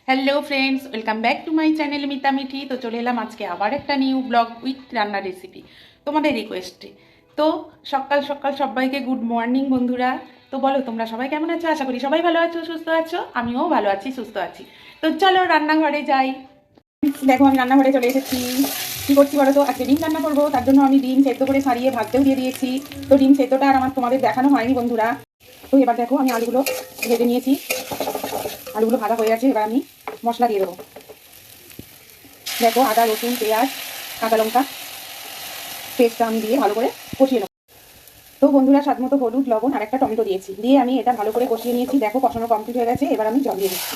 Hello friends, welcome back to my channel Mita Mithi. তো চলে এলাম আজকে আবার একটা নিউ ব্লগ উইথ রান্নার রেসিপি তোমাদের রিকোয়েস্টে। তো সকাল সকাল সবাইকে গুড মর্নিং বন্ধুরা। তো বলো তোমরা সবাই কেমন আছো? আশা করি সবাই ভালো আছো, সুস্থ আছো। আমিও ভালো আছি, সুস্থ আছি। তো চলো রান্নাঘরে যাই। দেখো আমি রান্নাঘরে চলে এসেছি। কি করছি বলো তো? আজকে ডিম রান্না করবো, তার জন্য আমি ডিম সেদ্ধ করে সারিয়ে ভাজতেও দিয়ে দিয়েছি। তো ডিম সেদ্ধটা আর আমার তোমাদের দেখানো হয়নি বন্ধুরা। তো এবার দেখো আমি আলুগুলো ভেজে নিয়েছি। আলুগুলো ভাজা হয়ে গেছে, এবার আমি মশলা দিয়ে দেবো। দেখো আদা রসুন পেঁয়াজ কাঁচা লঙ্কা পেস্টটা আমি দিয়ে ভালো করে কষিয়ে নেবো। তো বন্ধুরা স্বাদ মতো হলুদ লবণ আর একটা টমেটো দিয়েছি, দিয়ে আমি এটা ভালো করে কষিয়ে নিয়েছি। দেখো কষানো কমপ্লিট হয়ে গেছে, এবার আমি জল দিয়ে দিচ্ছি।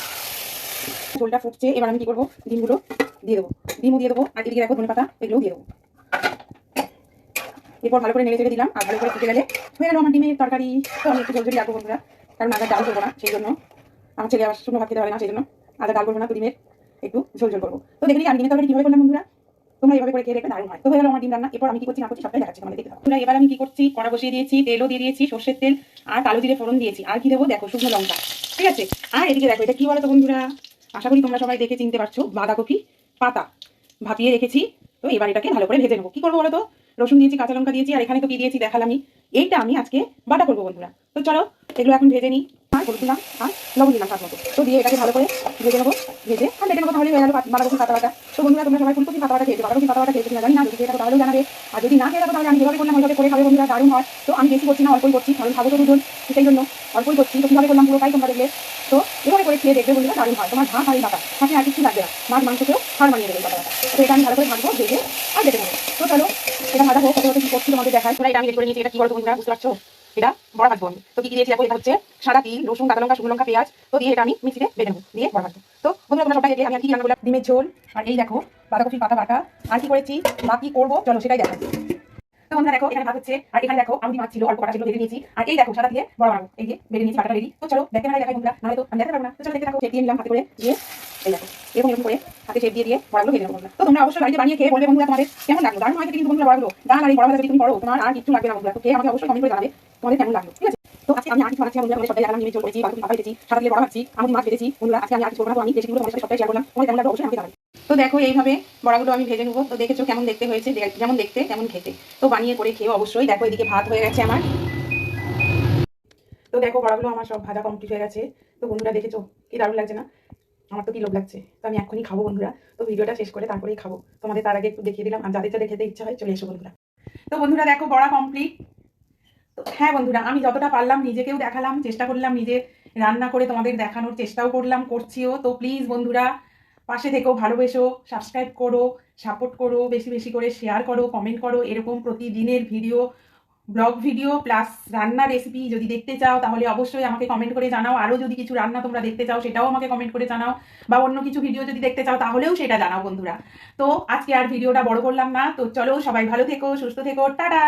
ঝোলটা ফুটছে, এবার আমি কি করবো, ডিমগুলো দিয়ে দেবো। ডিমও দিয়ে দেবো, আর এদিকে দেখো ধনে পাতা এগুলোও দিয়ে দেবো। এরপর ভালো করে নেড়ে চেড়ে দিলাম, আর ভালো করে ফুটে গেলে হয়ে গেল আমার ডিমের তরকারি। তো আমি একটু ঝোল রাখবো বন্ধুরা, কারণ আদা ডাল করবো না, সেই জন্য আমার ছেলে আবার শুকনো ভাত খেতে পারে না, সেই জন্য আদা ডাল করবো না, তো ডিমের একটু ঝোল করবো। তো দেখে নিই আমি ডিমের তরকারি কীভাবে করলাম বন্ধুরা। তোমরা এভাবে করে খেয়ে দেখবে, দারুণ হয়। তো হয়ে গেল আমার ডিম রান্না। এরপর আমি কি করছি না করছি সবটাই দেখাচ্ছি, আমাদের দেখতে থাকো। এবার আমি কি করছি, কড়া বসিয়ে দিয়েছি, তেলও দিয়ে দিয়েছি, সর্ষের তেল আর কালো জিরে ফোড়ন দিয়েছি। আর কি দেবো দেখো, শুকনো লঙ্কা, ঠিক আছে। আর এদিকে দেখো এটা কি বলো তো বন্ধুরা, আশা করি তোমরা সবাই দেখে চিনতে পারছো, বাঁধাকপি পাতা ভাপিয়ে রেখেছি। তো এবার এটাকে ভালো করে ভেজে নেবো। কি করবো বলো তো, রসুন দিয়েছি, কাঁচা লঙ্কা দিয়েছি, আর এখানে তো কি দিয়েছি দেখালামই। এইটা আমি আজকে বাটা করবো বন্ধুরা। তো চলো এগুলো এখন ভেজে নিই। আর হলুদ দিলাম আর লবণ দিলাম স্বাদ মতো। তো দিয়ে এটাকে ভালো করে ভেজে নেবো, ভেজে আর বেটে নেবো, তাহলে হয়ে গেল বাঁধাকপি পাতা বাটা। তো বন্ধুরা তোমরা সবাই ফুলকপি পাতা বাটা খেয়েছো, বাঁধাকপি পাতা বাটা খেয়েছো কিনা জানি না, যদি খেয়ে থাকো তাহলেও জানাবে। আর যদি না খেয়ে থাকো তাহলে আমি যেভাবে করলাম ওইভাবে করে খাবে বন্ধুরা, দারুণ হয়। তো আমি বেশি করছি না, অল্পই করছি, কারণ খাবো তো দুজন, সেই জন্য অল্পই করছি। তো কীভাবে করলাম পুরোটাই তোমরা দেখলে। তো এভাবে করে খেয়ে দেখবে বন্ধুরা, দারুণ হয়। তোমার ভাত আর এই বাটা সাথে আর কিছু লাগবে না, মাছ মাংসকেও হার মানিয়ে দেবে বাটা বাটা। তো এটা আমি ভালো করে ভাজবো, ভেজে আর বেটে নেবো। তো চলো এটা ভাজা হোক, কত কি করছি তোমাদের দেখায়। এটা আমি রেডি করে নিয়েছি। এটা কি বলতো বন্ধুরা, বুঝতে পারছো? এটা বড়া ভাজবো আমি। তো কি দিয়েছি দেখো, এটা হচ্ছে সাদা তিল, রসুন, কাঁচা লঙ্কা, শুকনো লঙ্কা, পেঁয়াজ। তো দিয়ে এটা আমি মিক্সিতে বেটে নেবো, দিয়ে বড়া ভাজবো। তো বন্ধুরা তোমরা সবাই দেখে আমি আর কি রান্না করলাম, ডিমের ঝোল, আর এই দেখো বাঁধাকপির পাতা বাটা। আর কি করেছি বা কি করবো চলো সেটাই দেখাই। তো বন্ধুরা দেখো এখানে ভাত হচ্ছে, আর এখানে দেখো আমি মাছ ছিল অল্প কাটা ছিল, ভেজে নিয়েছি। আর এই দেখো সাদা দিয়ে বড়া বানাবো, এই যে বেটে নিয়েছি, বাটাটা রেডি। তো চলো দেখতে না দেখাই বন্ধুরা, নাহলে তো আমি দেখাতে পারবো না। তো চলো দেখতে থাকো। শেপ দিয়ে নিলাম হাতে করে, দিয়ে এই দেখো এরকম এরকম করে হাতে শেপ দিয়ে বড়াগুলো ভেজে নেবো বন্ধুরা। তো তোমরা অবশ্যই বাড়িতে বানিয়ে খেয়ে বলবে বন্ধুরা তোমাদের কেমন লাগলো। দারুণ হয় কিন্তু বন্ধুরা বড়াগুলো, ডাল আর এই বড়া ভাজা যদি তুমি করো তোমার আর কিছু লাগবে না বন্ধুরা। তো খেয়ে আমাকে অবশ্যই কমেন্ট করে জানাবে তোমাদের কেমন লাগলো, ঠিক আছে। তো আজকে আমি আর কিছু বানাচ্ছি বন্ধুরা, সবাই দেখালাম, ডিমের ঝোল করেছি, বাঁধাকপি পাতা ভেজেছি, সাদা দিয়ে বড়া ভাজছি, আমি মাছ ভেজেছি বন্ধুরা। আজকে আমি আর কিছু করবো না, তো আমি রেসিপিগুলো তোমাদের সাথে সবটাই শেয়ার করলাম। তোমাদের কেমন লাগলো অবশ্যই আমাকে জানাবে। তো দেখো এইভাবে বড়াগুলো আমি ভেজে নেবো। তো দেখেছো কেমন দেখতে হয়েছে, যেমন দেখতে তেমন খেতে। তো বানিয়ে করে খেয়ে অবশ্যই। দেখো এদিকে ভাত হয়ে গেছে আমার। তো দেখো বড়াগুলো আমার সব ভাজা কমপ্লিট হয়ে গেছে। তো বন্ধুরা দেখেছো কি দারুণ লাগছে না? আমার তো কি লোভ লাগছে। তো আমি এখনই খাবো বন্ধুরা। তো ভিডিওটা শেষ করে তারপরেই খাবো। তোমাদের তার আগে একটু দেখিয়ে দিলাম, আর যাদের যাদের খেতে ইচ্ছা হয় চলে এসো বন্ধুরা। তো বন্ধুরা দেখো বড়া কমপ্লিট। তো হ্যাঁ বন্ধুরা, আমি যতটা পারলাম নিজেকেও দেখালাম, চেষ্টা করলাম নিজে রান্না করে তোমাদের দেখানোর চেষ্টাও করলাম, করছিও। তো প্লিজ বন্ধুরা পাশে থেকেও, ভালোবেসো, সাবস্ক্রাইব করো, সাপোর্ট করো, বেশি বেশি করে শেয়ার করো, কমেন্ট করো। এরকম প্রতিদিনের ভিডিও, ব্লগ ভিডিও প্লাস রান্না রেসিপি যদি দেখতে চাও তাহলে অবশ্যই আমাকে কমেন্ট করে জানাও। আরও যদি কিছু রান্না তোমরা দেখতে চাও সেটাও আমাকে কমেন্ট করে জানাও, বা অন্য কিছু ভিডিও যদি দেখতে চাও তাহলেও সেটা জানাও বন্ধুরা। তো আজকে আর ভিডিওটা বড় করলাম না। তো চলো সবাই ভালো থেকো, সুস্থ থেকো, টাটা।